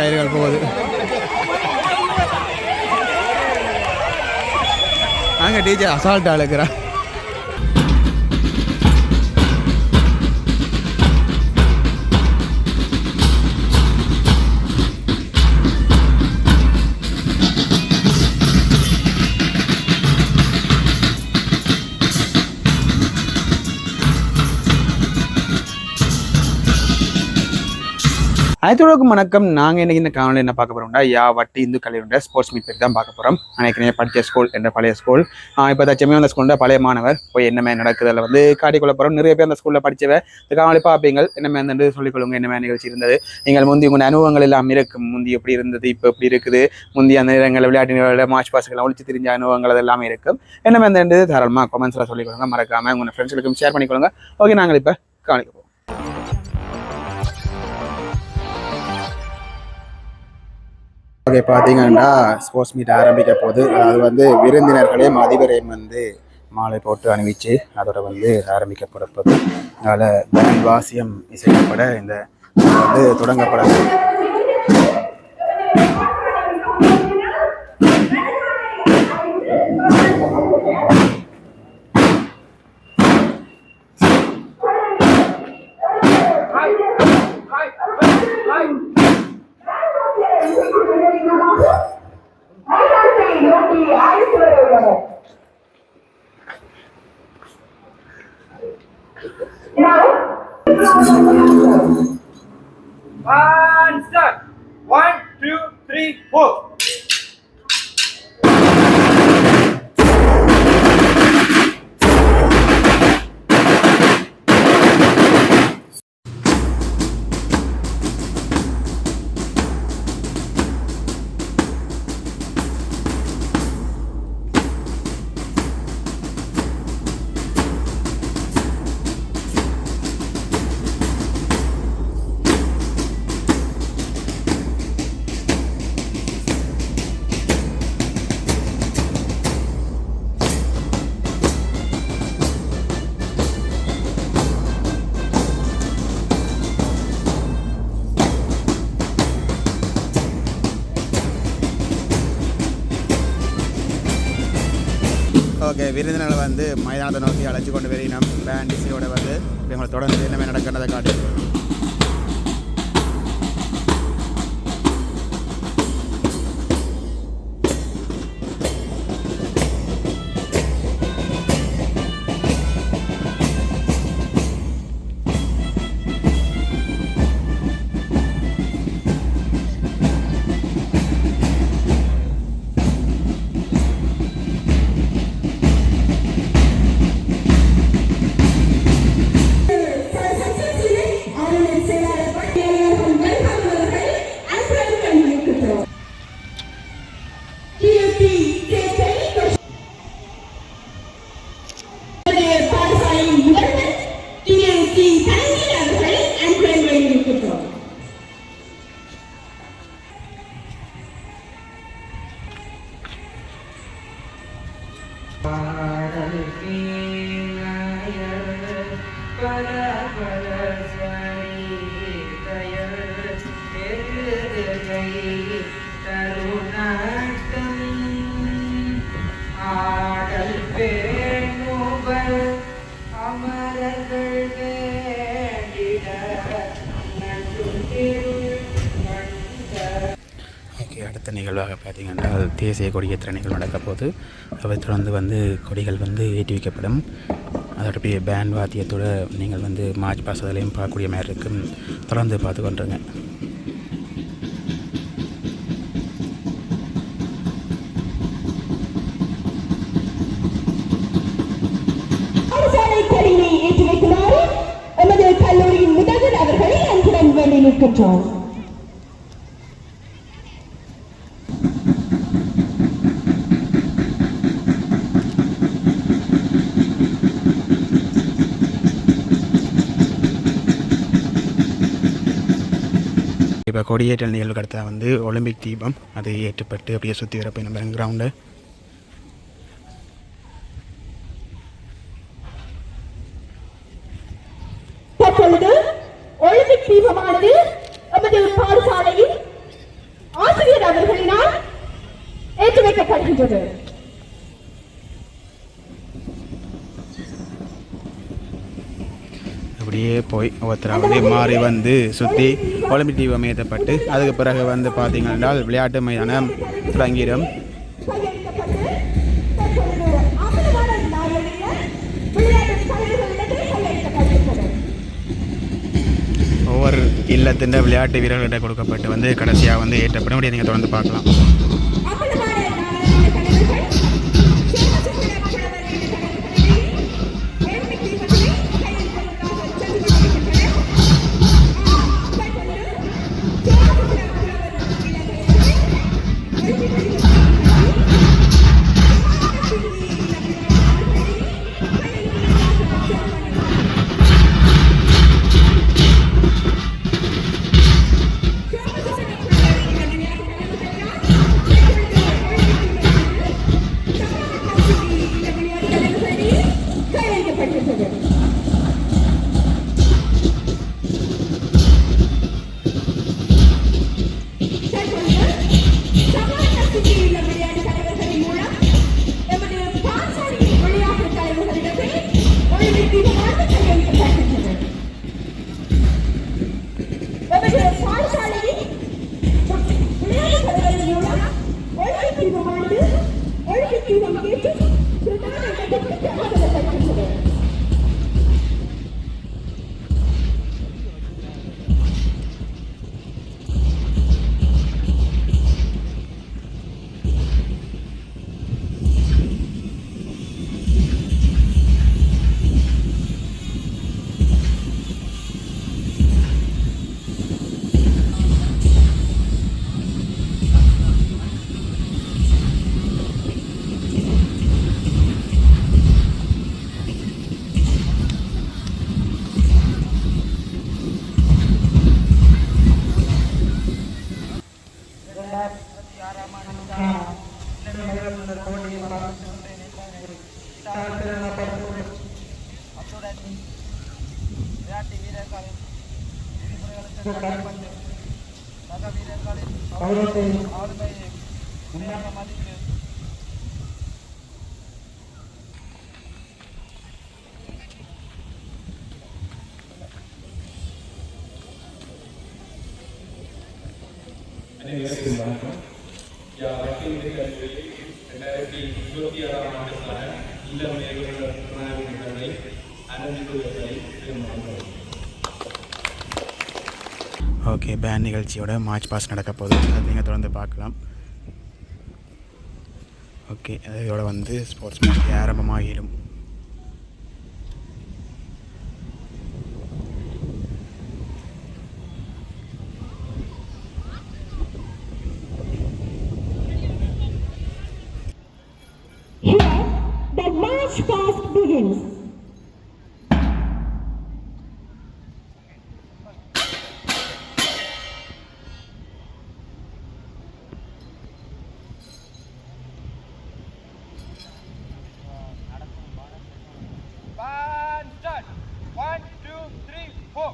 டயர்கள் போகுது. அங்கே டீச்சர் அசால்ட்டாக இருக்கிறான். அனைத்துவருக்கும் வணக்கம். நாங்கள் இன்றைக்கி இந்த காணொலியில் என்ன பார்க்க போகிறோம்னா வட்டி இந்து கல்லூரியோட ஸ்போர்ட்ஸ் மீட் பற்றி தான் பார்க்க போகிறோம். அன்றைக்கே படித்த ஸ்கூல் என்ற பழைய ஸ்கூல் இப்போ தச்சமே அந்த ஸ்கூலில் பழைய மாணவர் போய் என்னமே நடக்குது அதில் வந்து காட்டிக்கொள்ள போகிறோம். நிறைய பேர் அந்த ஸ்கூலில் படித்தவை இந்த காணொலி பார்ப்பீங்கள். என்னமே வந்து சொல்லிக்கொள்ளுங்க என்னமே நிகழ்ச்சி இருந்தது, நீங்கள் முந்தி உங்கள் அனுபவங்கள் எல்லாம் இருக்கும். முந்தி எப்படி இருந்தது, இப்போ எப்படி இருக்குது, முந்தி அந்த நேரங்களில் விளையாட்டு நிலையில் மார்ச் பாஸ்கெல்லாம் ஒழிச்சு தெரிஞ்ச அனுபவங்கள் அது எல்லாமே இருக்கும். என்னமே அந்த தாராளமாக கமெண்ட்ஸில் சொல்லிக்கொள்ளுங்க. மறக்காமல் உங்கள் ஃப்ரெண்ட்ஸுக்கும் ஷேர் பண்ணிக்கொள்ளுங்க. ஓகே, நாங்கள் இப்போ காணிக்க போகிறோம். ஓகே, பார்த்தீங்கன்னா ஸ்போர்ட்ஸ் மீட் ஆரம்பிக்க போது. அது வந்து விருந்தினர்களையும் அதிபரையும் வந்து மாலை போட்டு அணிவிச்சு அதோட வந்து ஆரம்பிக்கப்பட போது. அதனால் பேண்ட் வாசியம் இசைக்கப்பட இந்த வந்து தொடங்கப்பட And start. 1, 2, 3, 4. ஓகே, விருந்தினர்களை வந்து மைதானத்தை நோக்கி அழைச்சி கொண்டு வெளியினோம். பேண்ட் இசையோட வந்து இவங்களை தொடர்ந்து என்னமே நடக்கிறத காட்டு. அடுத்த நிகழ்வாக பார்த்தீங்கன்னா தேசிய கொடியேற்ற நிகழ்வு நடக்க போது. அவை தொடர்ந்து வந்து கொடிகள் வந்து ஏற்றி வைக்கப்படும். அதோட பெரிய பேண்ட் வாத்தியத்தோடு நீங்கள் வந்து மார்ச் பாஸ் அதிலையும் பார்க்கக்கூடிய மாதிரி இருக்கும். தொடர்ந்து பார்த்து கொண்டுருங்க. கல்லூரியின் முதல்வர் அவர்களை அன்புடன் வேண்டி நிற்கின்றோம். இப்போ கொடியேற்றல் நிகழ்வு கடத்த வந்து ஒலிம்பிக் தீபம் அது ஏற்றப்பட்டு அப்படியே சுற்றி வரப்போ நம்ம கிரவுண்டு ஒலிம்பிக் தீபமானது நமது பாடசாலையில் கையளிக்கப்படுகின்றது. அப்படியே போய் ஒருத்தரை வந்து மாறி வந்து சுற்றி ஒலிம்பிக் தீபம் அமையப்பட்டு அதுக்கு பிறகு வந்து பார்த்தீங்கன்னா விளையாட்டு மைதானம் தொடங்கிடும். கையளிக்கப்பட்டு தற்பொழுது அகலமான நாயகர்கள் விளையாட்டு தலைவர்களிடத்தில் கையளிக்கப்படுகின்றது. ஒவ்வொரு இல்லத்தின் விளையாட்டு வீரர்களிட கொடுக்கப்பட்டு வந்து கடைசியாக வந்து ஏற்றப்படும். அப்படியே நீங்கள் தொடர்ந்து பார்க்கலாம். அகலமான நாயகர்கள் தலைவர்கள் சேமசுந்தர புலவர் என்ற தலைவர்களிடையே ஒலிம்பிக் தீபத்திலே கையளிப்பதற்காக சென்று கொண்டிருக்கின்றனர். தற்பொழுது சேமசுந்தர புலவர் ஒலிம்பிக் அனைவருக்கும் வணக்கம். வக்கீல் கல்லூரியில் 2026 ஆண்டுக்கான இளம் நிகழ்வுகளை ஆரம்பிப்பதை ஓகே, பேண்ட் நிகழ்ச்சியோட மார்ச் பாஸ் நடக்க போகுது. அது நீங்கள் தொடர்ந்து பார்க்கலாம். ஓகே, இதோட வந்து ஸ்போர்ட்ஸ் மீட் ஆரம்பமாகிடும். Here, the march past begins. Band start. 1, 2, 3, 4.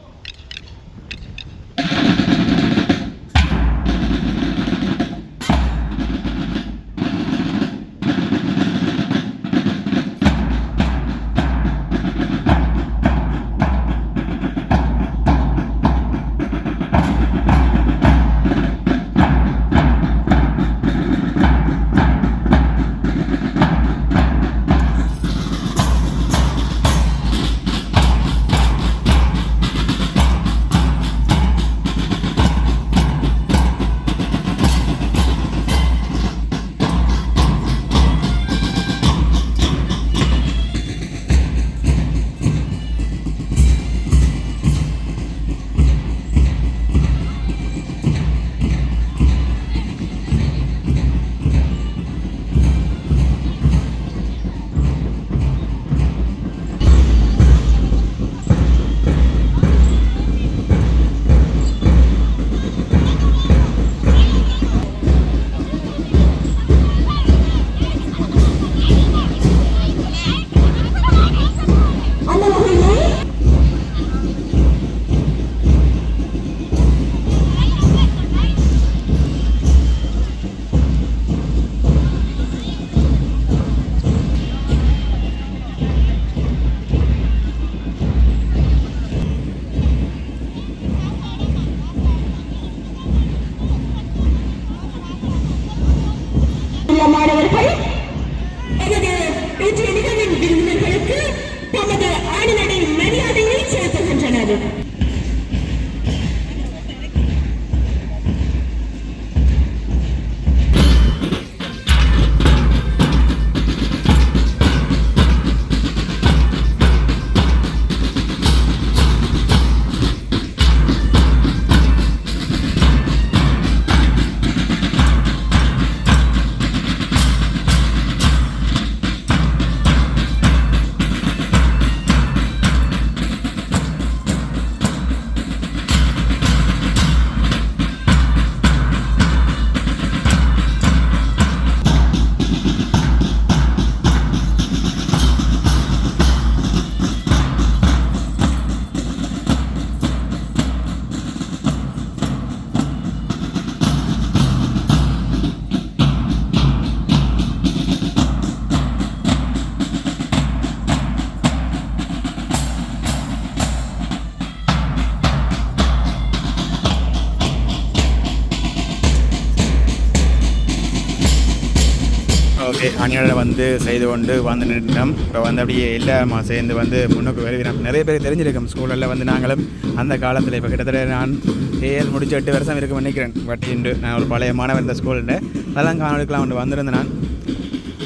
Okay அணியோட வந்து செய்து கொண்டு வந்து நின்றோம். இப்போ வந்து அப்படியே எல்லாருமா சேர்ந்து வந்து முன்னுக்கு வருகிறோம். நிறைய பேர் தெரிஞ்சிருக்கோம் ஸ்கூலில் வந்து நாங்களும் அந்த காலத்தில் இப்போ கிட்டத்தட்ட நான் ஏஎல் முடிச்சு 8 வருஷம் இருக்கும் நினைக்கிறேன். பட் இன்று நான் ஒரு பழைய மாணவர் இந்த ஸ்கூலில் அதெல்லாம் காணொலிக்கெலாம் வந்து வந்திருந்தேன். நான்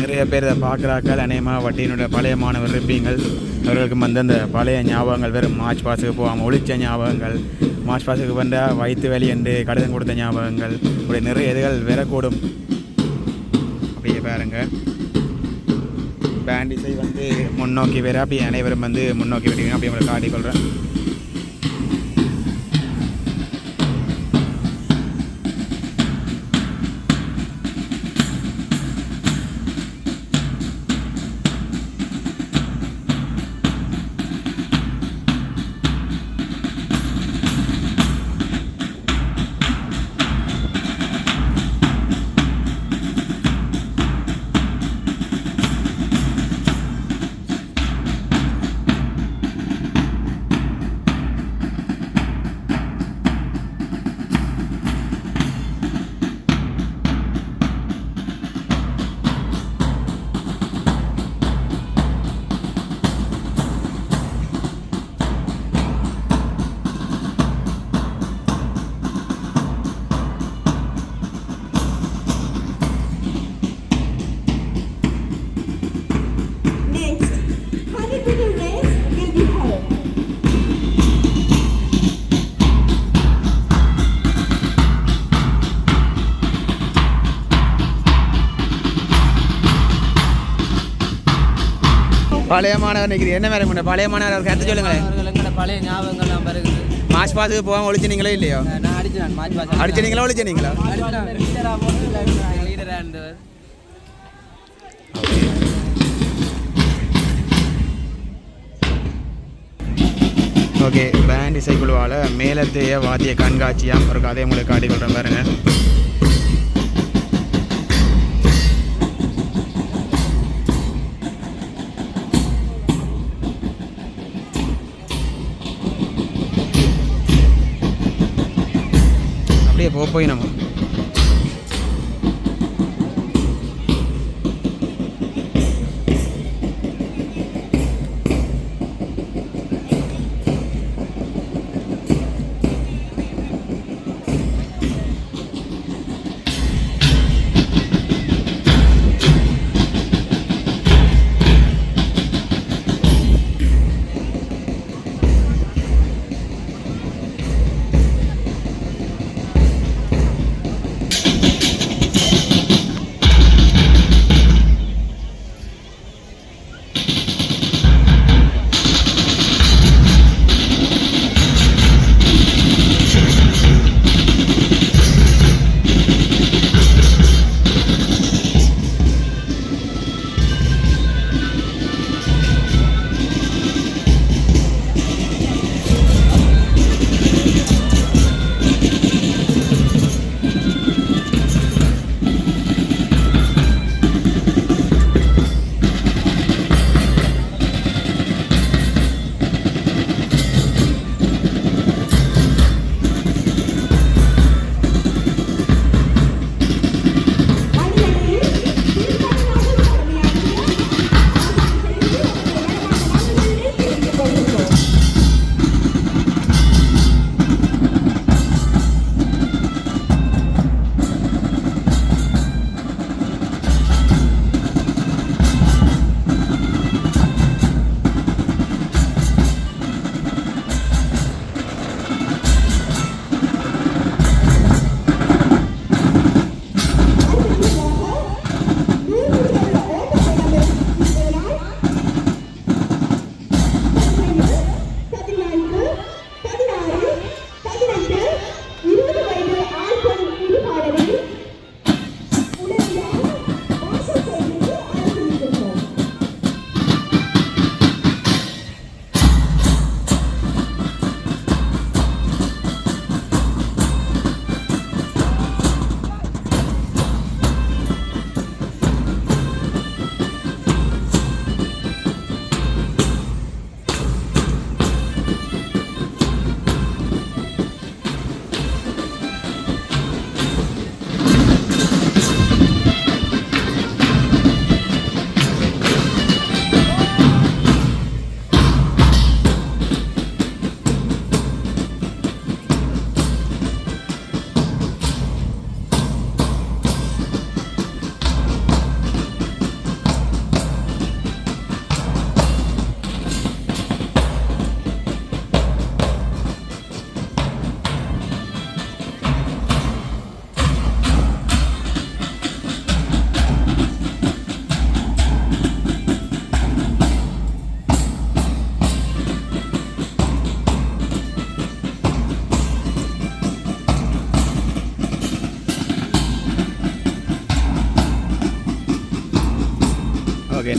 நிறைய பேர் இதை பார்க்குறாக்கள் அநேகமாக வட்டியினுடைய பழைய மாணவர் இருப்பீங்கள். அவர்களுக்கு வந்து அந்த பழைய ஞாபகங்கள் வெறும் மார்ச் பாஸுக்கு போகாமல் ஒழிச்ச ஞாபகங்கள், மார்ச் பாஸுக்கு வந்தால் வயிற்று வலி என்று கடிதம் கொடுத்த ஞாபகங்கள், இப்படி நிறைய இதுகள் வரக்கூடும். அப்படியே பாருங்க பேண்ட் இசை வந்து முன்னோக்கி வேறு அப்படி அனைவரும் வந்து முன்னோக்கி வருவீங்க. அப்படி உங்களை காட்டிக்கொள்கிறேன். பழைய மாணவர் நிற்கிறீங்க என்ன வேலை பண்ண பழைய மாணவர் அவர் கருத்து சொல்லுங்களேன். பழைய ஞாபகங்கள்லாம் பிறகு மார்ச் பாஸுக்கு போகாமல் ஒழிச்சினீங்களோ இல்லையோ? நான் அடிச்சேன் மார்ச் பாஸ் அடிச்சினீங்களா ஒழிச்சினீங்களா? லீடராக இருந்தவர். ஓகே பேண்ட் இசைக்குழுவால் மேலத்தைய வாத்திய கண்காட்சியாக ஒரு கதையை உங்களுக்கு காட்டிக்கொள்கிறேன் பாருங்க. அப்படியே போய் நம்ம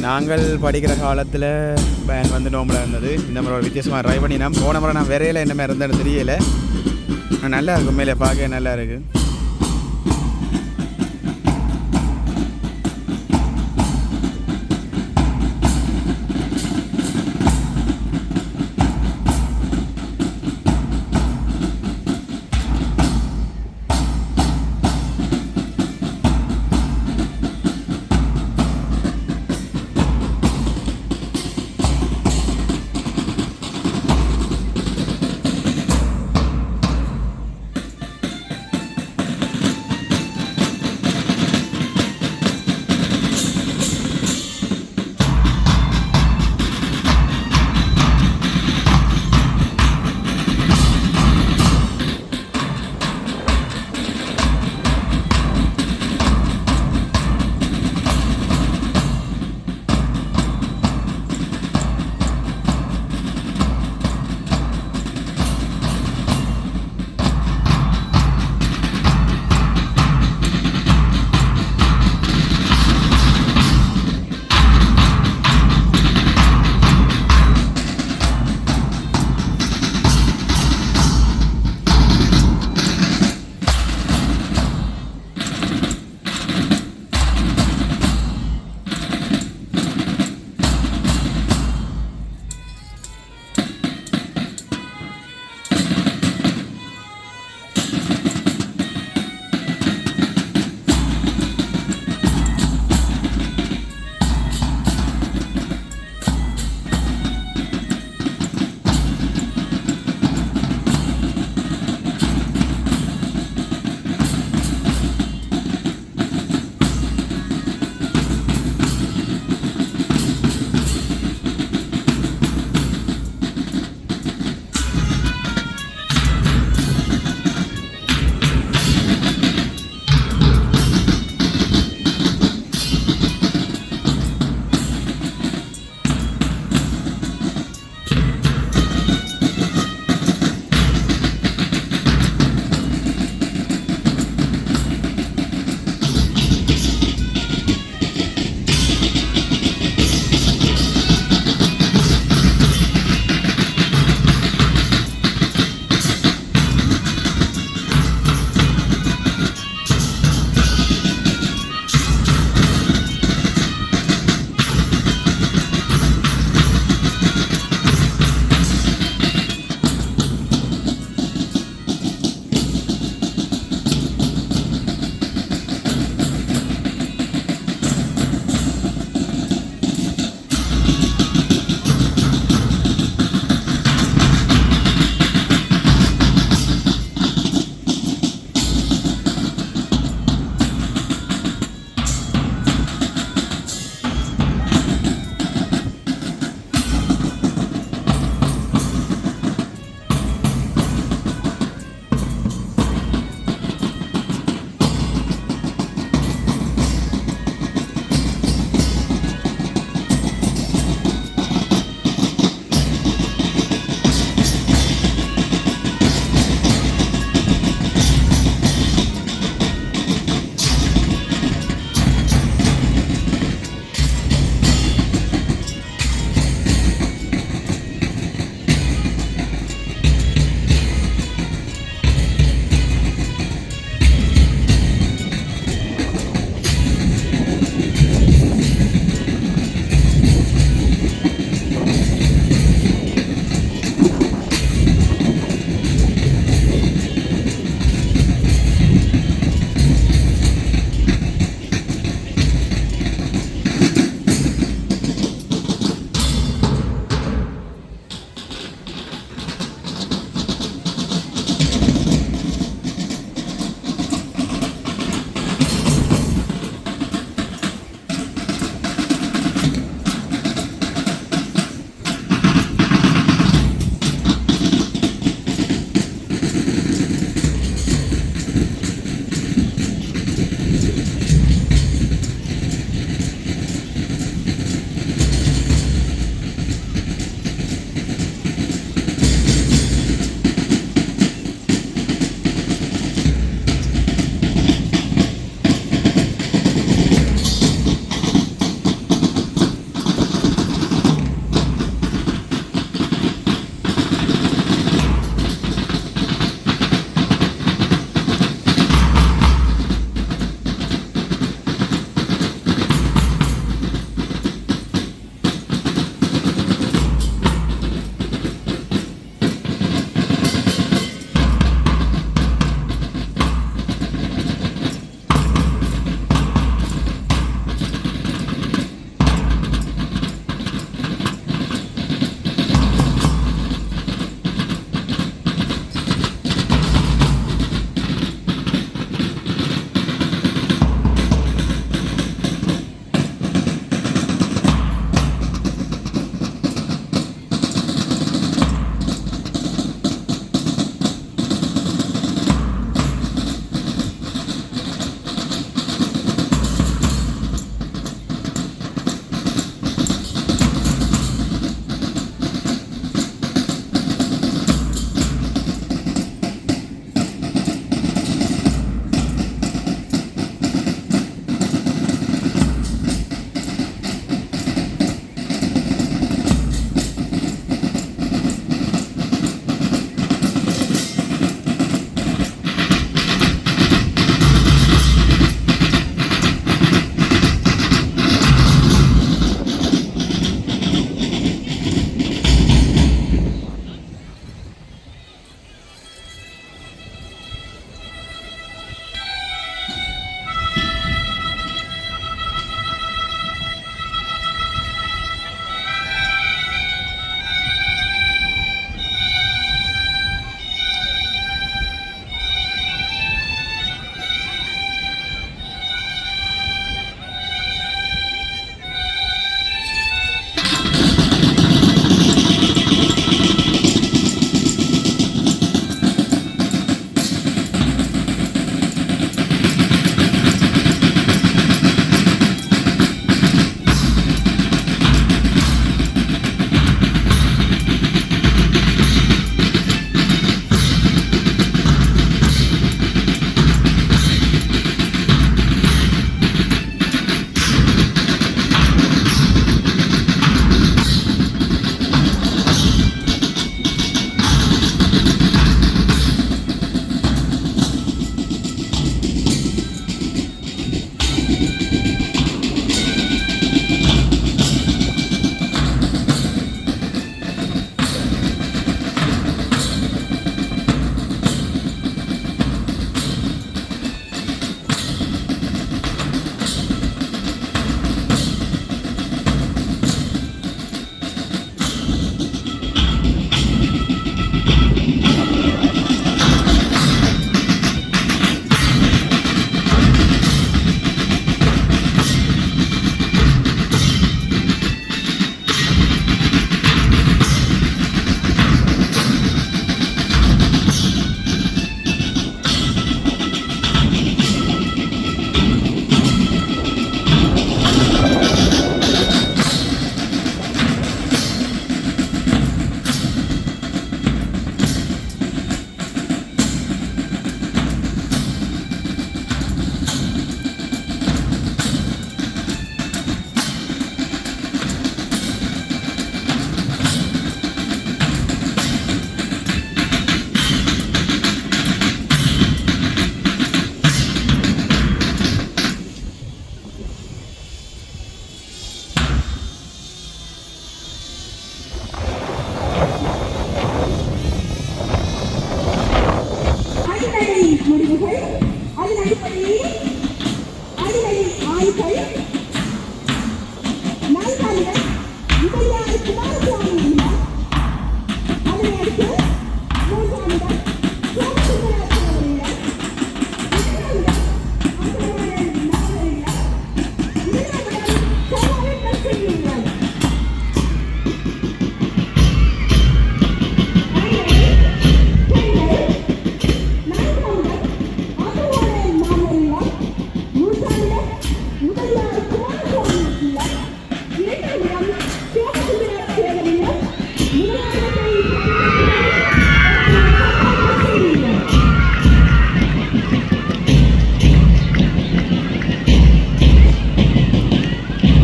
நாங்கள் படிக்கிற காலத்தில் வேன் வந்து நோம்பலாக இருந்தது. இந்த முறை ஒரு வித்தியாசமாக ட்ரைவ் பண்ணி நான் போன முறை நான் விரையில் என்ன மாதிரி இருந்தேன்னு தெரியலை. நல்லா இருக்கும், மேலே பார்க்க நல்லா இருக்குது.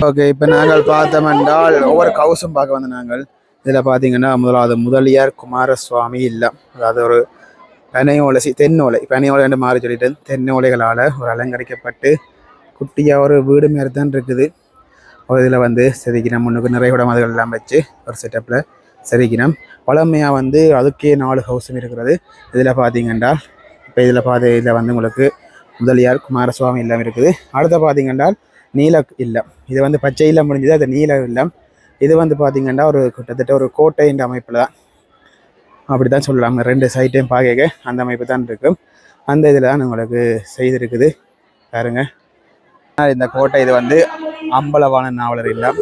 ஓகே, இப்போ நாங்கள் பார்த்தோம் என்றால் ஒவ்வொரு ஹவுஸும் பார்க்க வந்த நாங்கள். இதில் பார்த்தீங்கன்னா முதலாவது முதலியார் குமாரசுவாமி இல்லம். அதாவது ஒரு பனையோலை என்று மாறி சொல்லிட்டேன். தென்னோலைகளால் ஒரு அலங்கரிக்கப்பட்டு குட்டியாக ஒரு வீடு மாரி தான் இருக்குது. ஒரு இதில் வந்து செதுக்கினம், முன்னுக்கு நிறைய உடமதுகள் எல்லாம் வச்சு ஒரு செட்டப்பில் செதுக்கினம். பழமையாக வந்து அதுக்கே 4 ஹவுஸும் இருக்கிறது. இதில் பார்த்தீங்கன்னா இப்போ இதில் வந்து உங்களுக்கு முதலியார் குமாரசுவாமி இல்லம் இருக்குது. அடுத்த பார்த்தீங்கன்னா நீல இல்லம். இது வந்து பச்சை இல்லம் முடிஞ்சது, அது நீல இல்லம். இது வந்து பார்த்தீங்கன்னா ஒரு கிட்டத்தட்ட ஒரு கோட்டை என்ற அமைப்பில் தான், அப்படி தான் சொல்லலாம். 2 சைட்டையும் பார்க்க அந்த அமைப்பு தான் இருக்கும். அந்த இதில் தான் உங்களுக்கு செய்திருக்குது பாருங்க. இந்த கோட்டை இது வந்து அம்பலவான நாவலர் இல்லம்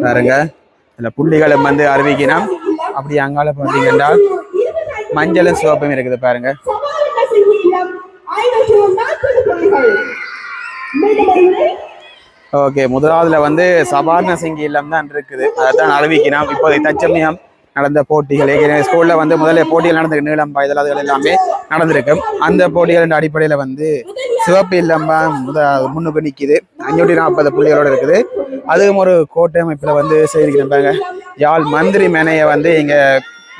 பாருங்க. இதில் புள்ளிகளும் வந்து அறிவிக்கணும். அப்படி அங்கால பார்த்தீங்கன்னா மஞ்சளும் சிவப்பும் இருக்குது பாருங்க. ஓகே, முதலாவதுல வந்து சபார்ண சிங்கி இல்லம் தான் இருக்குது. அதான் அறிவிக்கணும். இப்போதை தற்சமயம் நடந்த போட்டிகள், ஏற்கனவே ஸ்கூலில் வந்து முதல்ல போட்டிகள் நடந்திருக்கு. நீளம் பாய்தல் அதுகள் எல்லாமே நடந்திருக்கும். அந்த போட்டிகளின் அடிப்படையில் வந்து சிவப்பு இல்லம் முன்னுக்கு நிற்கிது. 540 புள்ளிகளோடு இருக்குது. அதுவும் ஒரு கோட்டை அமைப்பில் வந்து செய்திருக்கணும் பாருங்க. யாழ் மந்திரி மேனையை வந்து இங்கே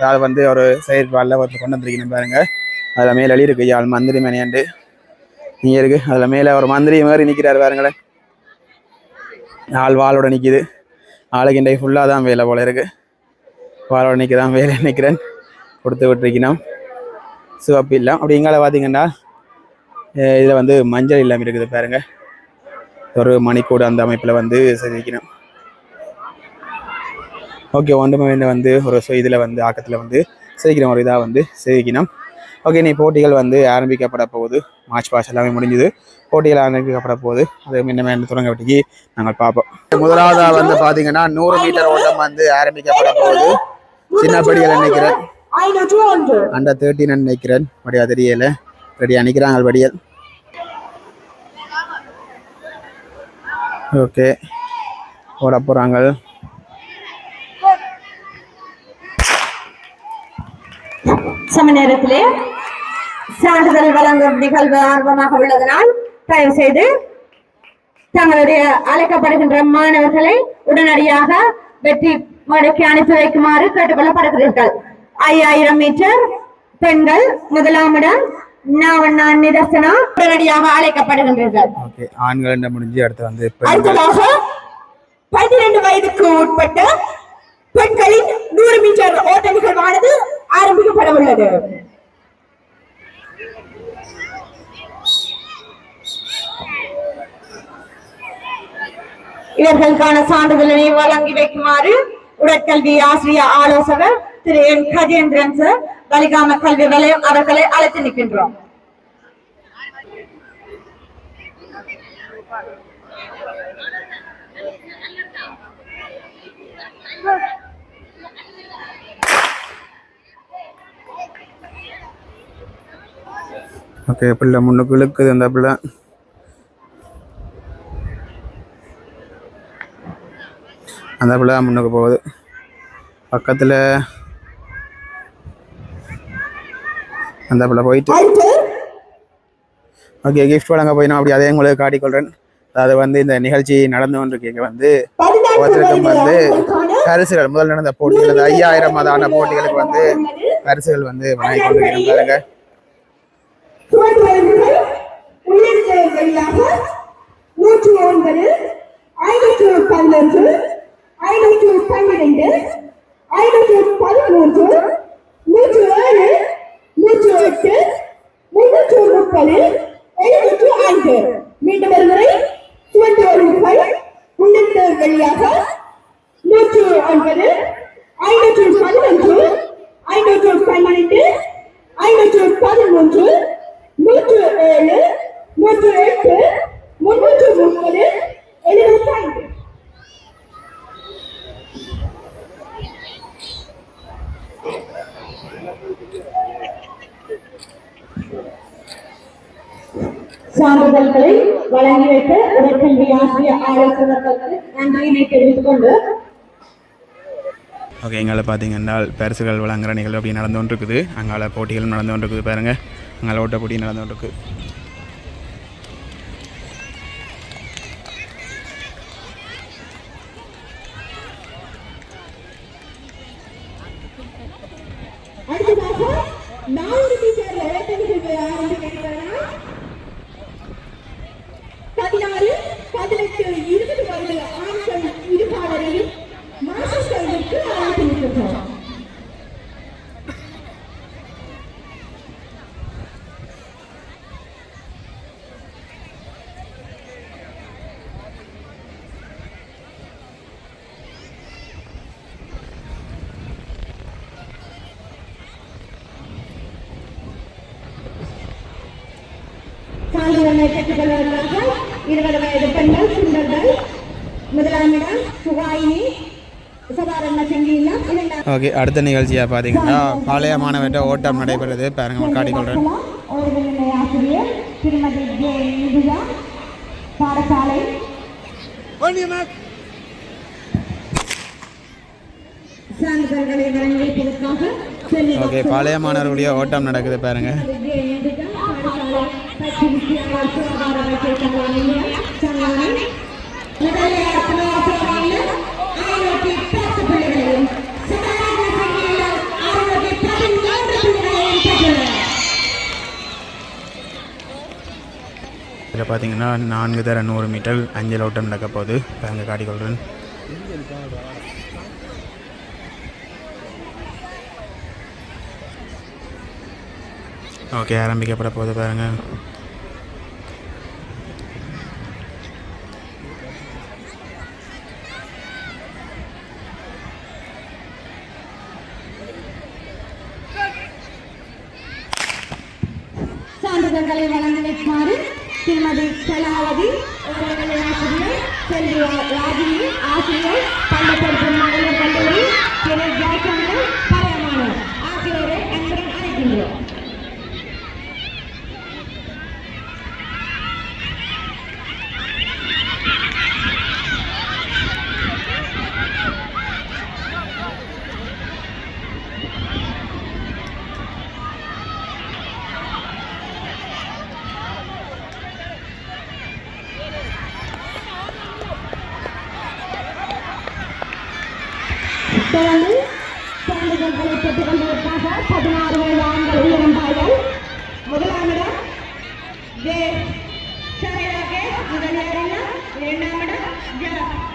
அதை வந்து ஒரு செயற்பாடில் வந்து கொண்டு வந்திருக்கணும் பாருங்க. அதில் மேலே எழுதி இருக்கு யாழ் மந்திரி மேனையாண்டு இங்கே இருக்குது. அதில் மேலே ஒரு மந்திரி மாதிரி நிற்கிறாரு பாருங்களேன். ஆள் வாளோட நிற்கிது. ஆளுக்கு இன்றைக்கு ஃபுல்லாக தான் வேலை போல இருக்குது. வாளோட நிற்கதான் வேலை நிற்கிறேன் கொடுத்து விட்டுருக்கணும். சிவப்பு இல்லம். அப்படி எங்கால பார்த்தீங்கன்னா இதில் வந்து மஞ்சள் இல்லம் இருக்குது பாருங்க. ஒரு மணிக்கூடு அந்த அமைப்பில் வந்து செதுக்கணும். ஓகே, ஒன்றுமே வந்து ஒரு இதில் வந்து ஆக்கத்தில் வந்து செதுக்கிற ஒரு இதாக வந்து செதுக்கணும். ஓகே, நீ போட்டிகள் வந்து ஆரம்பிக்கப்பட போகுது. மார்ச் பாஸ் எல்லாமே முடிஞ்சுது. போட்டிகள் ஆரம்பிக்கப்பட போகுது. அது என்ன தொடங்க வட்டிக்கு நாங்கள் பார்ப்போம். முதலாவதாக வந்து பார்த்தீங்கன்னா 100 மீட்டர் ஓட்டம் வந்து ஆரம்பிக்கப்பட போகுது. சின்ன படிகள் நினைக்கிறேன், அண்டர் 13 நினைக்கிறேன். படியா தெரியல, ரெடியாக நிற்கிறாங்க படிகள். ஓகே, ஓட போகிறாங்க. சம நேரத்திலே சான்றிதழ் வழங்கும் நிகழ்வு ஆர்வமாக உள்ளதனால் தயவு செய்து தங்களுடைய அழைக்கப்படுகின்ற மாணவர்களை உடனடியாக வெற்றி மேடைக்கு அனுப்பி வைக்குமாறு கேட்டுக்கொள்ளப்படுகிறீர்கள். 5000 மீட்டர் பெண்கள் முதலாம் இடம் நாவண்ணா நிதர்சனா உடனடியாக அழைக்கப்படுகின்றீர்கள். ஆண்கள் முடிஞ்சு அடுத்து வந்து அடுத்ததாக 12 வயதுக்கு உட்பட்ட பெண்களின் 100 மீட்டர் ஓட்ட நிகழ்வானது ஆரம்பிக்கப்பட உள்ளது. இவர்களுக்கான சான்றிதழை வழங்கி வைக்குமாறு உடற்கல்வி ஆசிரியர் ஆலோசகர் திரு என் கஜேந்திரன் சார், வலிகாம கல்வி வலயம் அவர்களை அழைத்து நிற்கின்றோம். ஓகே, பிள்ளை முன்னுக்கு இழுக்குது. அந்த பிள்ளை முன்னுக்கு போகுது. பக்கத்தில் அந்த பிள்ளை போயிட்டு ஓகே கிஃப்ட் வழங்க போயிடும். அப்படி அதே உங்களுக்கு காட்டிக்கொள்கிறேன். அதாவது வந்து இந்த நிகழ்ச்சி நடந்து கொண்டிருக்கீங்க வந்து ஒவ்வொருத்தருக்கும் வந்து பரிசுகள், முதல் நடந்த போட்டிகள் 5000 அதான போட்டிகளுக்கு வந்து பரிசுகள் வந்து வழங்கி கொண்டிருக்கிறோம் பாருங்க. மீண்டும் ஒருமுறை 21 உள்ளிட்ட வழியாக 109 511 512 513 107 108 330 75. சான்றிதழ்களை வழங்கி வைத்த உடற்கல்வி ஆசிரியர் ஆலோசகர்களுக்கு நன்றியினை தெரிவித்துக் கொண்டு ஓகே, எங்களை பார்த்தீங்கன்னா பரிசுகள் வழங்குற நிகழ்வு அப்படி நடந்து கொண்டிருக்குது. அங்கால போட்டிகளும் நடந்து கொண்டிருக்குது பாருங்க. அங்கால ஓட்ட போட்டி நடந்து கொண்டிருக்கு. முதலாமை பெற்றுக் கொள்வதற்காக 20 வயது பெண்கள் சுந்தர்கள், முதலாம் இடம் சுகாயினி, சதாரண சங்கீலம், இரண்டாம் ஓகே, அடுத்த நிகழ்ச்சியாக பார்த்தீங்கன்னா பழைய மாணவர்கிட்ட ஓட்டம் நடைபெறுது பாருங்க, காட்டிக்கொள்கிறேன். ஓய்வு ஆசிரியர் திருமதி ஜே நிதியா பாடசாலை. சான்றிதழ்களை வழங்கியதற்காக ஓகே, பழைய மாணவர்களுடைய ஓட்டம் நடக்குது பாருங்க. இதில் பார்த்தீங்கன்னா 4 தர 100 மீட்டர் அஞ்சல் ஓட்டம் நடக்க போகுது பாருங்க, காட்டிக்கொள்கிறேன். ஓகே, ஆரம்பிக்கப்பட போகுது பாருங்க. சான்றிதழ்களை வழங்கி வைக்குமாறு திருமதி கலாவதி உரையாடல் ஆசிரியர், செல்வி ராஜினி ஆசிரியர், பள்ளப்பருப்பு மகளிர் கல்லூரி, திரு ஜெயச்சந்திரன் பழையமானவர் ஆகியோரை அன்புடன் அழைக்கின்றோம். தொடர்ந்து சான்றிதழ்களை பெற்றுக் கொள்வதற்காக 16 வயது ஆண்கள் இளம்பைகள். முதலாம் இடம் ஜே சரராகேஷ், முதலியார் இல்லம். இரண்டாம் இடம் ஜ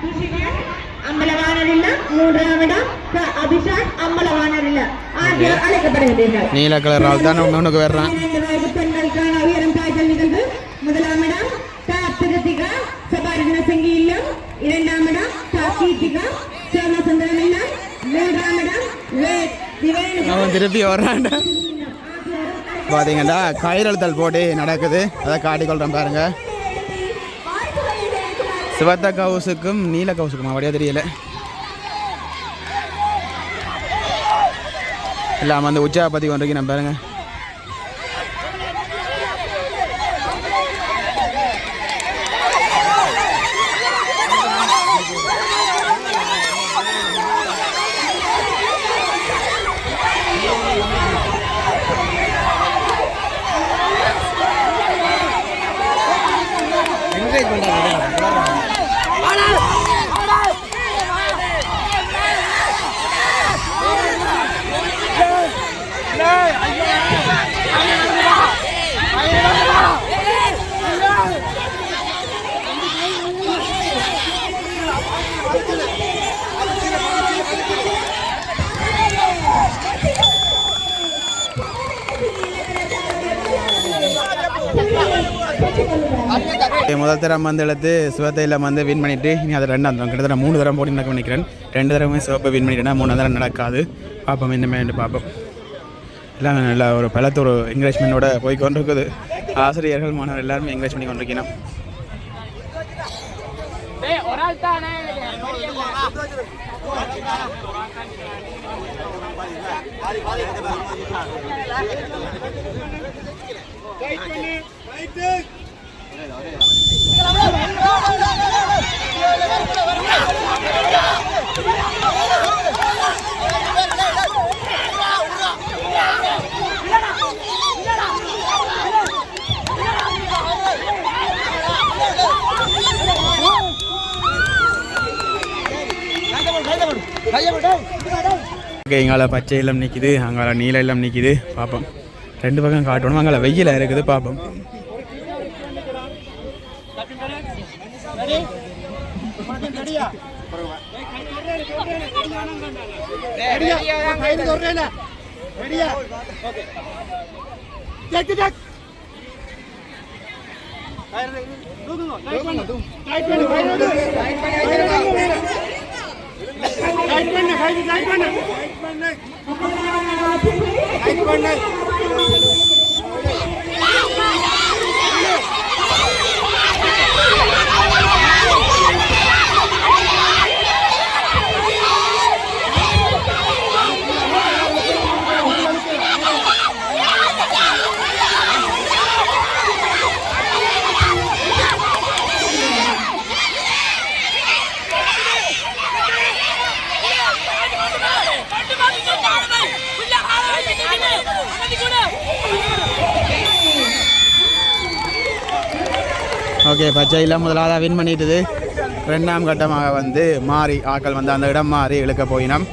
துஷிகன், அம்பலவாணர் இல்லம். மூன்றாம் இடம் க அபிஷாக், அம்பலவாணர் இல்லம் ஆகியோர் அழைக்கப்படுகின்றனர். நீல கலர் தான் ஒன்றுக்கு வர்றான். 12 வயது பெண்களுக்கான உயரம் காய்ச்சல் நிகழ்வு. முதலாம் இடம் க பிரித்திகா, சபாரிஜன சங்கி இல்லம். இரண்டாம் இடம் க கீர்த்திகா, சோமசுந்தரம் இல்லம். மூன்றாம் இடம் அவன் திருப்பி வர்றான். பார்த்தீங்கன்னா கயிறழுத்தல் போட்டி நடக்குது, அதை காட்டிக்கொள்கிறேன் பாருங்க. சிவத்த கவுசுக்கும் நீல கவுசுக்கும் அப்படியே தெரியல, எல்லாம் வந்து உற்சாகப்பதி கொண்டிருக்கு நம்ம பாருங்க. முதல் தரம் வந்து எடுத்து சிவத்தையில் வந்து வின் பண்ணிவிட்டு இனி அதை 2ஆம் தரம் கிட்டத்தட்ட 3 தரம் போட்டி நடக்க நினைக்கிறேன். 2 தரமே சிவப்பை வின் பண்ணிட்டேன்னா 3ஆம் தரம் நடக்காது. பார்ப்போம் என்னமே பார்ப்போம். எல்லாம் நல்லா ஒரு பலத்த ஒரு என்கரேஜ்மெண்ட்டோட போய் கொண்டிருக்குது. ஆசிரியர்கள் மாணவர்கள் எல்லாருமே என்கரேஜ் பண்ணி கொண்டிருக்கணும். இங்கால பச்சை இலம் நிற்கிது, அங்கால நீல இலம் நிற்கிது. பார்ப்போம், 2 பக்கம் காட்டணும். அங்கால வெயில இருக்குது, பார்ப்போம். ஓகே பச்சையில் முதலாவது வின் பண்ணிட்டுது. 2ஆம் கட்டமாக வந்து மாறி ஆக்கள் வந்து அந்த இடம் மாறி இழுக்க போயினோம்.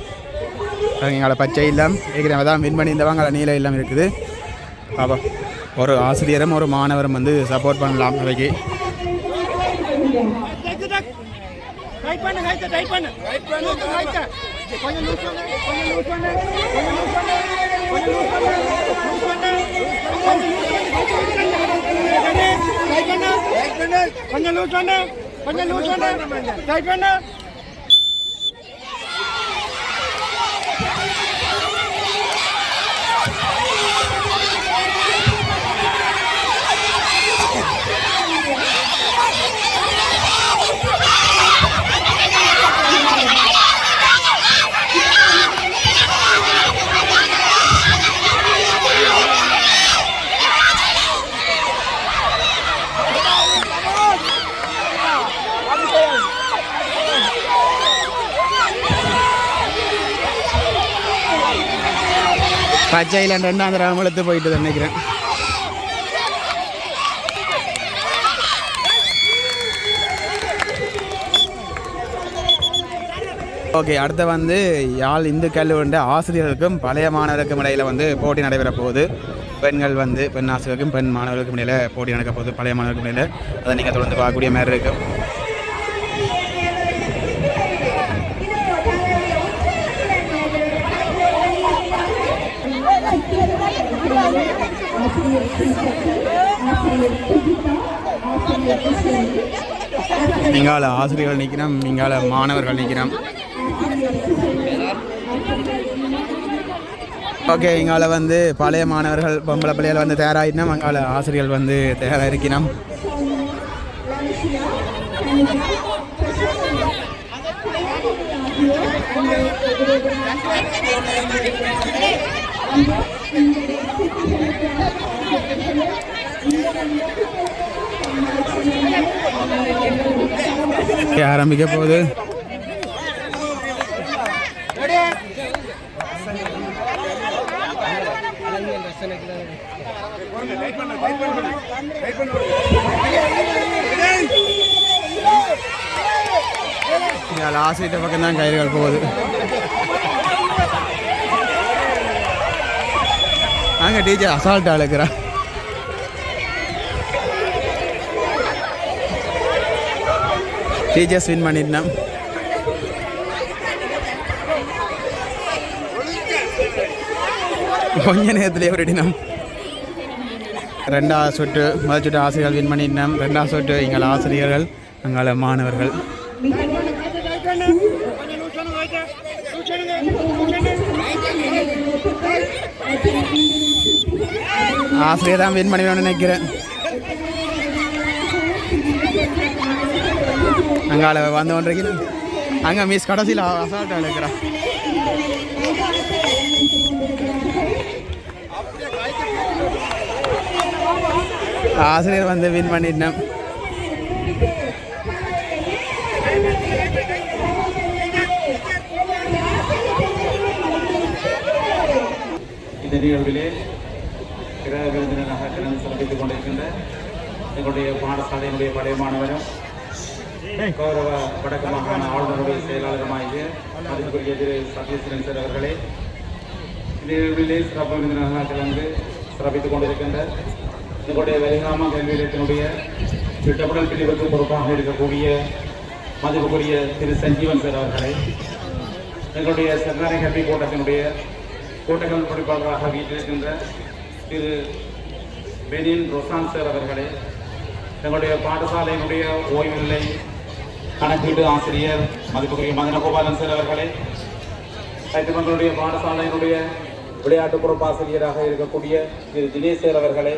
எங்களை பச்சை இல்லம் ஏற்கனவே தான் வின் பண்ணியிருந்தவங்க நீல இல்லம் இருக்குது. அப்போ ஒரு ஆசிரியரும் ஒரு மாணவரும் வந்து சப்போர்ட் பண்ணலாம் அவைக்கு. கொஞ்சம் லூஸ் பண்ணு. டைட் பண்ணு. பச்சையில் 2ஆம் தடவை எடுத்து போயிட்டு நினைக்கிறேன். ஓகே, அடுத்த வந்து யாழ் இந்து கல்லூரி ஆசிரியர்களுக்கும் பழைய மாணவருக்கும் இடையில் வந்து போட்டி நடைபெற போகுது. பெண்கள் வந்து பெண் ஆசிரியருக்கும் பெண் மாணவர்களுக்கும் இடையில் போட்டி நடக்க போகுது. பழைய மாணவருக்கும் இடையில் அதை நீங்கள் தொடர்ந்து பார்க்கக்கூடிய மாதிரி இருக்கும். இங்கால ஆசிரியர்கள் நிற்கிறோம், இங்கால மாணவர்கள் நிற்கிறோம். ஓகே, இங்கால வந்து பழைய மாணவர்கள் பொம்பளை பிள்ளைகள் வந்து தயாராகிட்டோம். அங்கால ஆசிரியர்கள் வந்து தயாராக இருக்கிறோம். ஆரம்பிக்க போகுது. ஆசிரியர் பக்கம் தான் கயிறுகள் போகுது. அங்கே டீச்சர் அசால்ட்டாக அழைக்கிறா. டீச்சர்ஸ் வின் பண்ணிட்டோம். கொஞ்ச நேரத்திலே விரட்டினோம். 2ஆவது சுற்று முதல் சுற்று ஆசிரியர்கள் வின் பண்ணிட்டோம். 2ஆவது சுற்று எங்கள் ஆசிரியர்கள் எங்கள மாணவர்கள். ஆசிரியர் தான் வின் பண்ணிடணும்னு நினைக்கிறேன். அங்கால வந்து ஒன்றைக்கு அங்கே மிஸ் கடைசியில் அசால்ட்டாக இருக்கிறா. ஆசிரியர் வந்து வின் பண்ணிட்டோம். இந்த நிகழ்விலே கிரக விருந்தினராக கலந்து சிறப்பித்துக் கொண்டிருக்கின்ற எங்களுடைய பாடசாலையினுடைய பழைய மாணவரும் கௌரவ வடக்கு மாகாண ஆளுநருடைய செயலாளருமாகிய மதிப்புக்குரிய திரு சத்யசீலன் சார் அவர்களே, இந்த நிகழ்விலே சிறப்பு விருந்தினராக கலந்து சிறப்பித்துக் கொண்டிருக்கின்ற எங்களுடைய வெளிகாம கல்வி நிலையத்தினுடைய திட்டமிடல் பிரிவுக்கு பொறுப்பாக இருக்கக்கூடிய மதிப்புக்குரிய திரு சஞ்சீவன் சார் அவர்களே, எங்களுடைய சர்க்காரி கல்வி கூட்டத்தினுடைய கூட்டங்கள் பொறுப்பாளராக வீட்டிருக்கின்ற திரு பெனின் ரொசான் சார் அவர்களே, எங்களுடைய பாடசாலையினுடைய ஓய்வு நிலை கணக்கீட்டு ஆசிரியர் மதிப்புக்குரிய மதனகோபாலன் சார் அவர்களே, எங்களுடைய பாடசாலையினுடைய விளையாட்டு பொறுப்பாசிரியராக இருக்கக்கூடிய திரு தினேஷ் சார் அவர்களே,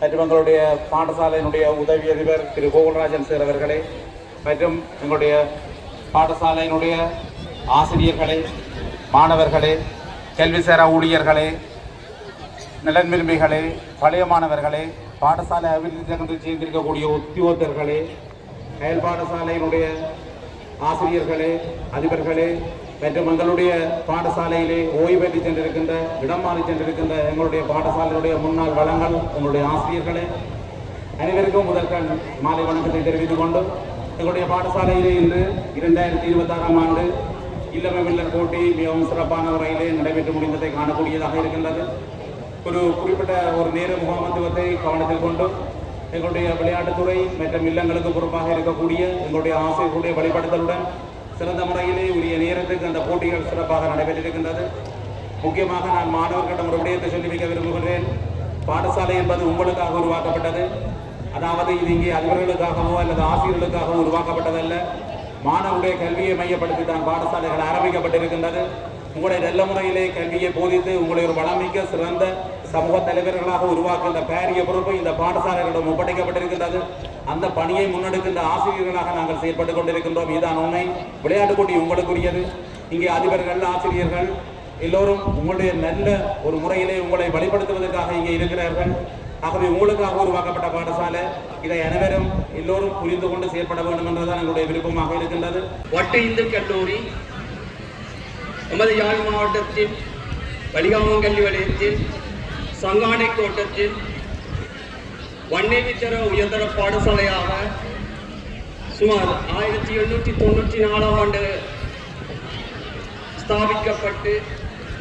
எங்களுடைய பாடசாலையினுடைய உதவி அதிபர் திரு கோகுல்ராஜன் சார் அவர்களே, மற்றும் எங்களுடைய பாடசாலையினுடைய ஆசிரியர்களே, மாணவர்களே, கல்விசார ஊழியர்களே, நலன் விரும்பிகளே, பழைய மாணவர்களே, பாடசாலை அபிவிருத்தி சேர்ந்திருக்கக்கூடிய உத்தியோகத்தர்களே, அயல் பாடசாலையினுடைய ஆசிரியர்களே, அதிபர்களே, மற்றும் எங்களுடைய பாடசாலையிலே ஓய்வு பெற்று சென்றிருக்கின்ற இடம் மாறி சென்றிருக்கின்ற எங்களுடைய பாடசாலையுடைய முன்னாள் வளங்கள், எங்களுடைய ஆசிரியர்களே, அனைவருக்கும் முதற்கண் மாலை வணக்கத்தை தெரிவித்துக் கொண்டு எங்களுடைய பாடசாலையிலே இன்று 2026ஆம் ஆண்டு இல்லமில்லர் போட்டி மிகவும் சிறப்பான முறையிலே நடைபெற்று முடிந்ததை காணக்கூடியதாக இருக்கின்றது. ஒரு குறிப்பிட்ட ஒரு நேர முகாமத்துவத்தை கவனத்தில் கொண்டு எங்களுடைய விளையாட்டுத்துறை மற்றும் இல்லங்களுக்கு பொறுப்பாக இருக்கக்கூடிய எங்களுடைய ஆசிரியர்களுடைய வழிபடுத்தலுடன் சிறந்த முறையிலே உரிய நேரத்துக்கு அந்த போட்டிகள் சிறப்பாக நடைபெற்றிருக்கின்றது. முக்கியமாக நான் மாணவர்களிடம் ஒரு விடயத்தை சொல்லி வைக்க விரும்புகிறேன். பாடசாலை என்பது உங்களுக்காக உருவாக்கப்பட்டது. அதாவது இது இங்கே அதிபர்களுக்காகவோ அல்லது ஆசிரியர்களுக்காகவோ உருவாக்கப்பட்டதல்ல. மாணவருடைய கல்வியை மையப்படுத்தி தான் பாடசாலைகள் ஆரம்பிக்கப்பட்டிருக்கின்றது. உங்களுடைய நல்ல முறையிலே கல்வியை போதித்து உங்களை ஒரு வளமிக்க சிறந்த சமூக தலைவர்களாக உருவாக்குகின்ற பாரிய பொறுப்பு இந்த பாடசாலைகளிடம் ஒப்படைக்கப்பட்டிருக்கின்றது. அந்த பணியை முன்னெடுக்கின்ற ஆசிரியர்களாக நாங்கள் செயல்பட்டுக் கொண்டிருக்கின்றோம். இதுதான் உண்மை. விளையாட்டு போட்டி உங்களுக்குரியது. இங்கே அதிபர்கள், ஆசிரியர்கள் எல்லோரும் உங்களுடைய நல்ல ஒரு முறையிலே உங்களை வழிபடுத்துவதற்காக இங்கே இருக்கிறார்கள். ஆகவே உங்களுக்காக உருவாக்கப்பட்ட பாடசாலை. இதை அனைவரும் எல்லோரும் புரிந்து கொண்டு செயல்பட வேண்டும் என்றுதான் எங்களுடைய விருப்பமாக இருக்கின்றது. வட்டு இந்து கல்லூரி நமது யாழ் மாவட்டத்தில் வலிகாமம் கல்வி வலயத்தில் சங்கானை கோட்டத்தில் வன்னேவித்தர உயர்தர பாடசாலையாக சுமார் 1894ஆம் ஆண்டு ஸ்தாபிக்கப்பட்டு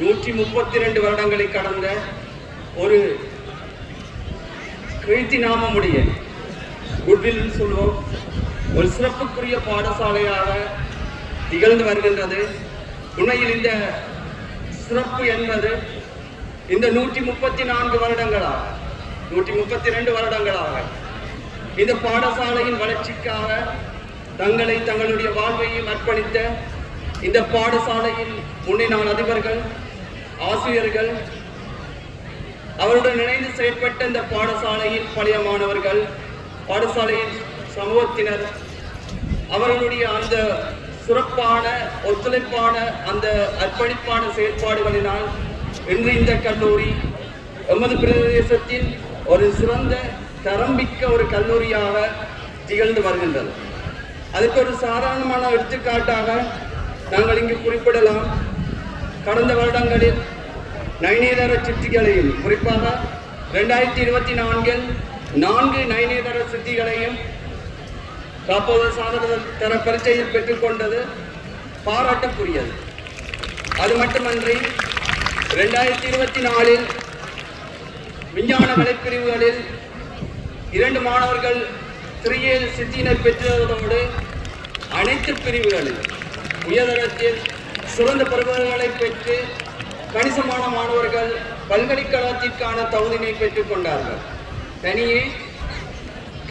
132 வருடங்களை கடந்த ஒரு கீர்த்தி நாமமுடைய குட்வில் சொல்வோம் ஒரு சிறப்புக்குரிய பாடசாலையாக திகழ்ந்து வருகின்றது. உண்மையில் இந்த சிறப்பு என்பது இந்த 134 வருடங்களாக 132 வருடங்களாக இந்த பாடசாலையின் வளர்ச்சிக்காக தங்களுடைய வாழ்வையும் அர்ப்பணித்த இந்த பாடசாலையின் முன்னாள் அதிபர்கள், ஆசிரியர்கள், அவருடன் இணைந்து செயல்பட்ட இந்த பாடசாலையின் பழைய மாணவர்கள், பாடசாலையின் சமூகத்தினர், அவர்களுடைய அந்த சிறப்பான ஒத்துழைப்பான அந்த அர்ப்பணிப்பான செயல்பாடுகளினால் இன்று இந்த கல்லூரி எமது பிரதேசத்தில் ஒரு சிறந்த தரம்பிக்க ஒரு கல்லூரியாக திகழ்ந்து வருகின்றது. அதுக்கு ஒரு சாதாரணமான எடுத்துக்காட்டாக நாங்கள் இங்கு குறிப்பிடலாம். கடந்த வருடங்களில் நைனேதர சித்திகளையும் குறிப்பாக 2024இல் 4 நைனேதர சித்திகளையும் காப்போது சாதன தர பரீட்சையில் பெற்றுக்கொண்டது பாராட்டக்குரியது. அது மட்டுமன்றி 2024இல் விஞ்ஞான வலைப்பிரிவுகளில் 2 மாணவர்கள் 3A சித்தியினை பெற்றதோடு அனைத்து பிரிவுகளில் உயர்தரத்தில் சிறந்த பருவங்களை பெற்று கணிசமான மாணவர்கள் பல்கலைக்கழகத்திற்கான தகுதியினை பெற்றுக் கொண்டார்கள். தனியே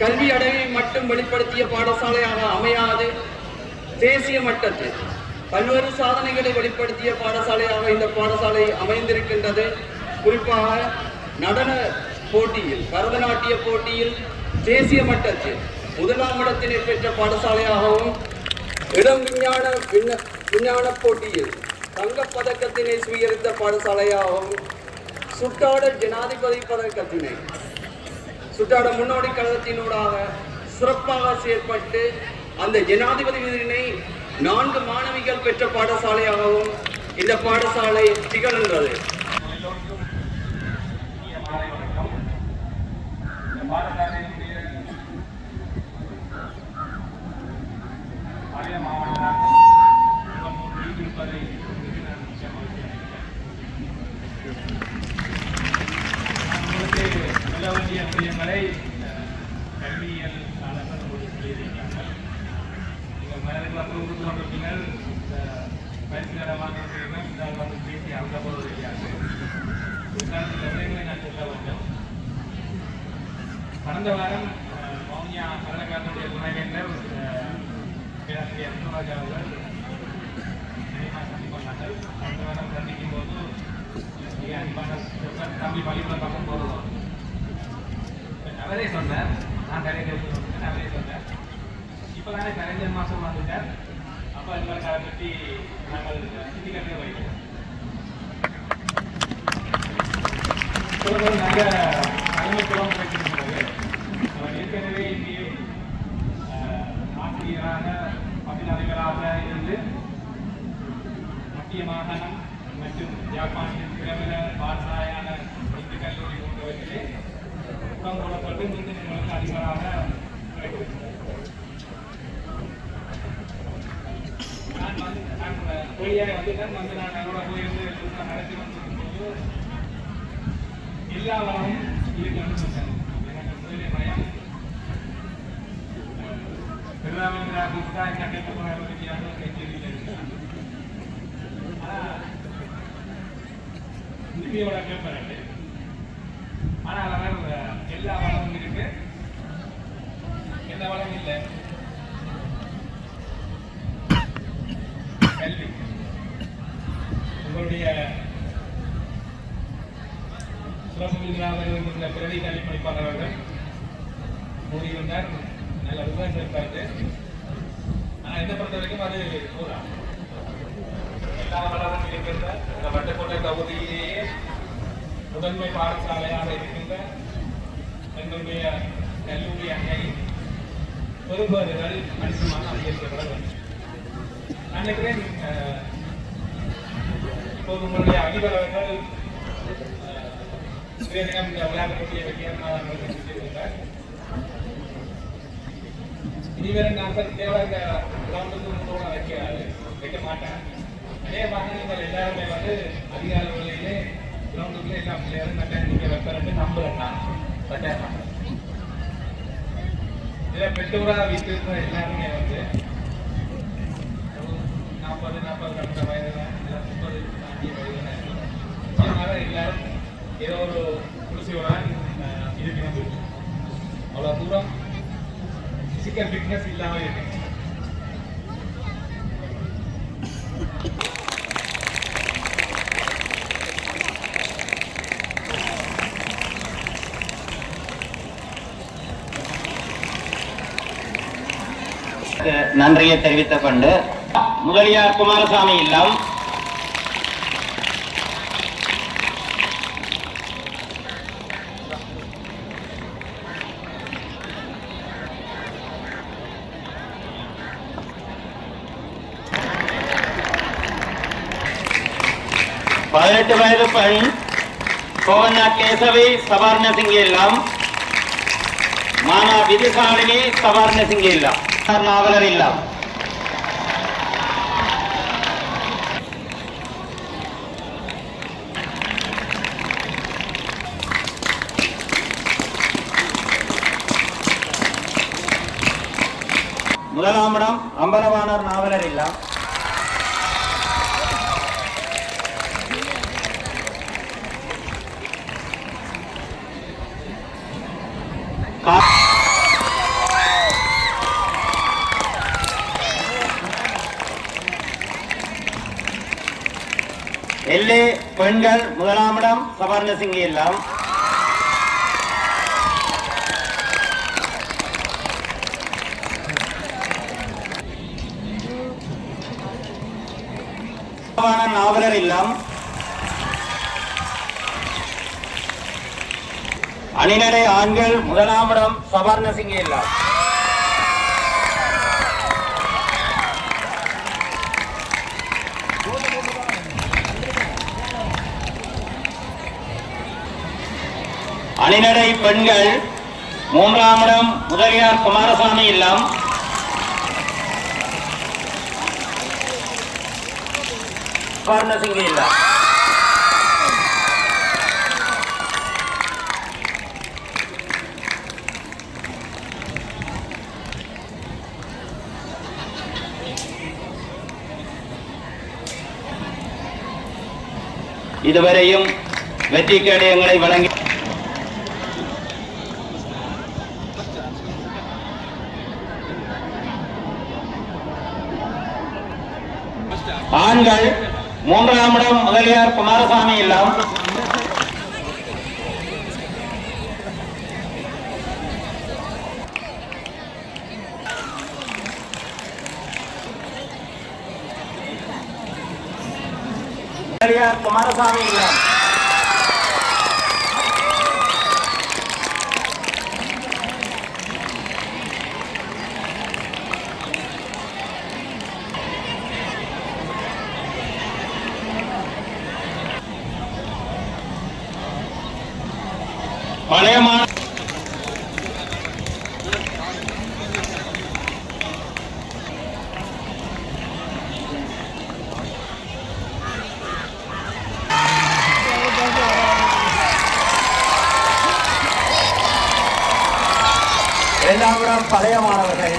கல்வி அடைவை மட்டும் வெளிப்படுத்திய பாடசாலையாக அமையாது, தேசிய மட்டத்தில் பல்வேறு சாதனைகளை வெளிப்படுத்திய பாடசாலையாக இந்த பாடசாலை அமைந்திருக்கின்றது. குறிப்பாக நடன போட்டியில், பரதநாட்டிய போட்டியில் தேசிய மட்டத்தில் 1ஆம் இடத்தினை பெற்ற பாடசாலையாகவும், இளம் விஞ்ஞான போட்டியில் தங்கப்பதக்கத்தினை சுயரித்த பாடசாலையாகவும், சுட்டாட ஜனாதிபதி பதக்கத்தினை சுட்டாட முன்னோடி கழகத்தினூடாக சிறப்பாக செயற்பட்டு அந்த ஜனாதிபதி விருதினை 4 மாணவிகள் பெற்ற பாடசாலையாகவும் இந்த பாடசாலை திகழ்கின்றது. விஷயங்களை கல்வியியல் சொல்லியிருக்கிறார்கள். நீங்கள் மனதில் கொண்டிருப்பீர்கள். பயிற்சிகரமாக வந்து பேசி அந்த போது இருக்கிறார்கள். சில விடயங்களை நான் சொல்ல வேண்டும். கடந்த வாரம் மௌனியா பல்கலைக்கழகத்துடைய துணைவேந்தர் பேராசிரியர் அன்புராஜா அவர்கள் சந்திப்பார்கள். கடந்த வாரம் சந்திக்கும் போது மிக அன்பான தம்பி பள்ளிக்கூட பக்கம் போடுவோம். அவரே சொன்னார், நான் நிறைய சொன்னேன். அவரே சொன்னார், இப்போ தானே கலைஞர் மாதம் வந்துட்டார், அப்போ எங்களுக்கு அதை பற்றி நாங்கள் சிந்திக்கவே வைக்கிறோம். நாங்கள் தலைமைத்துவம் வைத்திருக்கிறது. அவர் ஏற்கனவே இங்கே ஆசிரியராக பதிலதிபராக இருந்து மத்திய மாகாணம் மற்றும் யாழ்ப்பாணத்தின் பிரபல பாடசாலையான இந்து கல்லூரி போன்றவற்றிலே குளம் போடப்பட்டு மீண்டும் எங்களுக்கு அதிகமாக தொழிலாக வந்துட்டேன் வந்து நான் அவரோட போயிருந்து நடத்தி வந்திருக்கும்போது எல்லா வளமும் இருக்குன்னு சொன்னேன். எனக்கு முதலே பயம் எல்லாமே புதுசாக கண்டிப்பாக போனாலும் கைச்சேரியில் ஆனால் திரும்பியோட கேட்பேன். ஆனால் அவர் எல்லா வளமும் இருக்கு, எந்த வளமும் இல்லை. கல்வி உங்களுடைய சுரமுகிராம பிரதி கல்வி படிப்பாளர்கள் கூறியிருந்தார். நல்ல விவசாயம் இருக்காது. ஆனால் என்னை பொறுத்த வரைக்கும் அது கூறா எல்லா வளமும் இருக்கின்ற இந்த வட்டக்கோட்டை தொகுதியிலேயே முதன்மை பாடசாலையாக இருக்கின்ற எங்களுடைய கல்லூரி அங்கை பெரும்பேறுகள் கணிசமாக அதிகரிக்கப்பட வேண்டும். நான் நினைக்கிறேன் இப்போது உங்களுடைய அதிபர்கள் சுயதினம் இந்த விளையாட்டு போட்டியை வைக்கிறார். இனிவரை நாங்கள் தேவை இந்த கிரௌண்டுக்கு வைக்க மாட்டேன். அதேமாக நீங்கள் எல்லாருமே வந்து அதிகார வேலையிலே கிரௌண்டுக்குள்ளே எல்லா பிள்ளைகளும் கட்டாயம் நீங்கள் வைப்பேன் நம்புறேன். நான் கட்டாயம் இதில் பெற்றோராக வீட்டில் இருக்கிற எல்லாருமே வந்து 40 கடந்த வயதில் 30 தாண்டிய வயதில் நிச்சயமாக எல்லாரும் ஏதோ ஒரு குடிசையோட இருக்கணும். அவ்வளோ தூரம் பிசிக்கல் ஃபிட்னஸ் இல்லாமல் இருக்கு. நன்றியை தெரிவித்துக் கொண்டு முதலியார் குமாரசாமி இல்லம் பதினெட்டு வயது பெண் கோவண்ணா கேசவி சபார்ணசிங்கி இல்லம், மானா விதிசாலினி சபார்ணசிங்கி இல்லம், நாவலர் இல்லம். முதலாம் இடம் அம்பலவாணர் நாவலர் இல்லம். எல்லே பெண்கள் முதலாம் இடம் சபர்ணசிங்கி இல்லம். நாவலர் இல்லம். அணிநடை ஆண்கள் முதலாம் இடம் சபர்ணசிங்கி இல்லம். அணிநடை பெண்கள் மூன்றாம் இடம் முதலியார் குமாரசாமி இல்லம். சபர்ணசிங்கி இல்லம். இதுவரையும் வெற்றி கேடயங்களை வழங்கி ஆண்கள் மூன்றாம் இடம் முதலியார் குமாரசாமி இல்லம். முதலியார் குமாரசாமி இல்லம். பழைய இரண்டாம் இடம் பழைய மாணவர்கள்.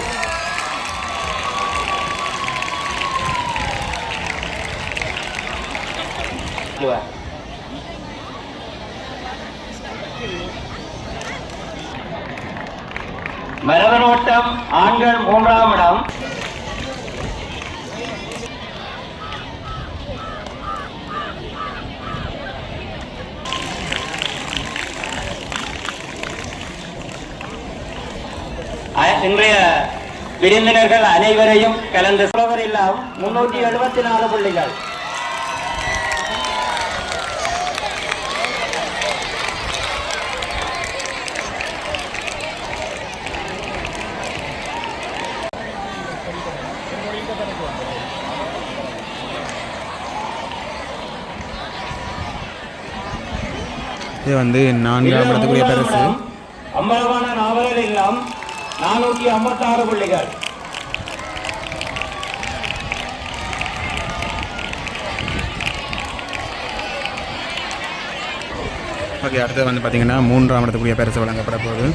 மரபன் ஓட்டம் ஆண்கள் 3ஆம் இடம். இன்றைய விருந்தினர்கள் அனைவரையும் கலந்து சொல்வதெல்லாம் 374 புள்ளிகள். இது வந்து 4ஆம் இடத்துக்குரிய பரிசு. அம்பலவான நாவலர் இல்லம் 456 புள்ளிகள். ஓகே, அடுத்து வந்து பார்த்தீங்கன்னா 3ஆம் இடத்துக்குரிய பரிசு வழங்கப்பட போகுது.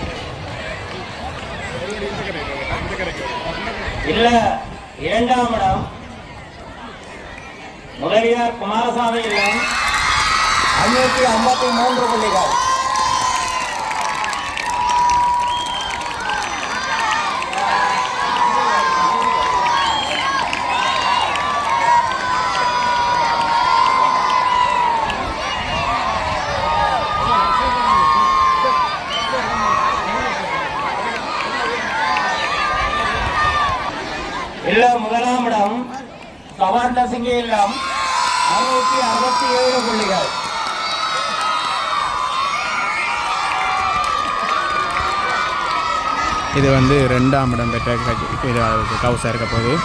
இல்ல 2ஆம் இடம் முதலியார் குமாரசாமி இல்லம் 553 புள்ளிகள். இல்ல 1ஆம் இடம் சவார்ட சிங்க இல்லம் 667 புள்ளிகள். இது வந்து 2ஆம் இடம் பெற்ற கவுசாக இருக்க போகுது.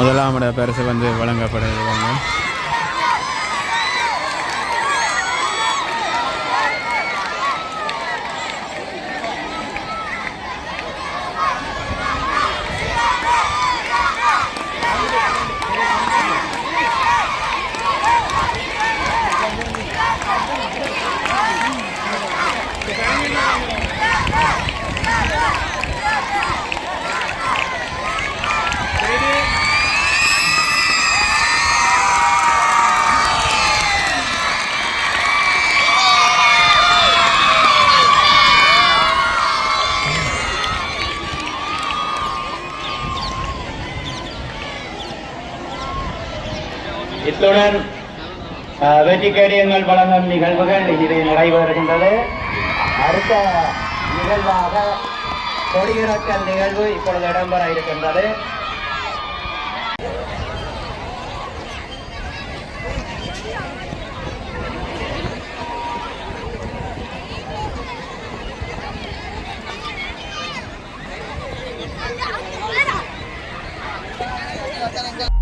முதலாம் இட பரிசு வந்து வழங்கப்படுவாங்க. இத்துடன் வெற்றிக்கடியங்கள் வழங்கும் நிகழ்வுகள் இதை நடைபெறுகின்றது. அடுத்த நிகழ்வாக கொடியிறக்கல் நிகழ்வு இப்பொழுது இடம்பெற இருக்கின்றது. Thank you.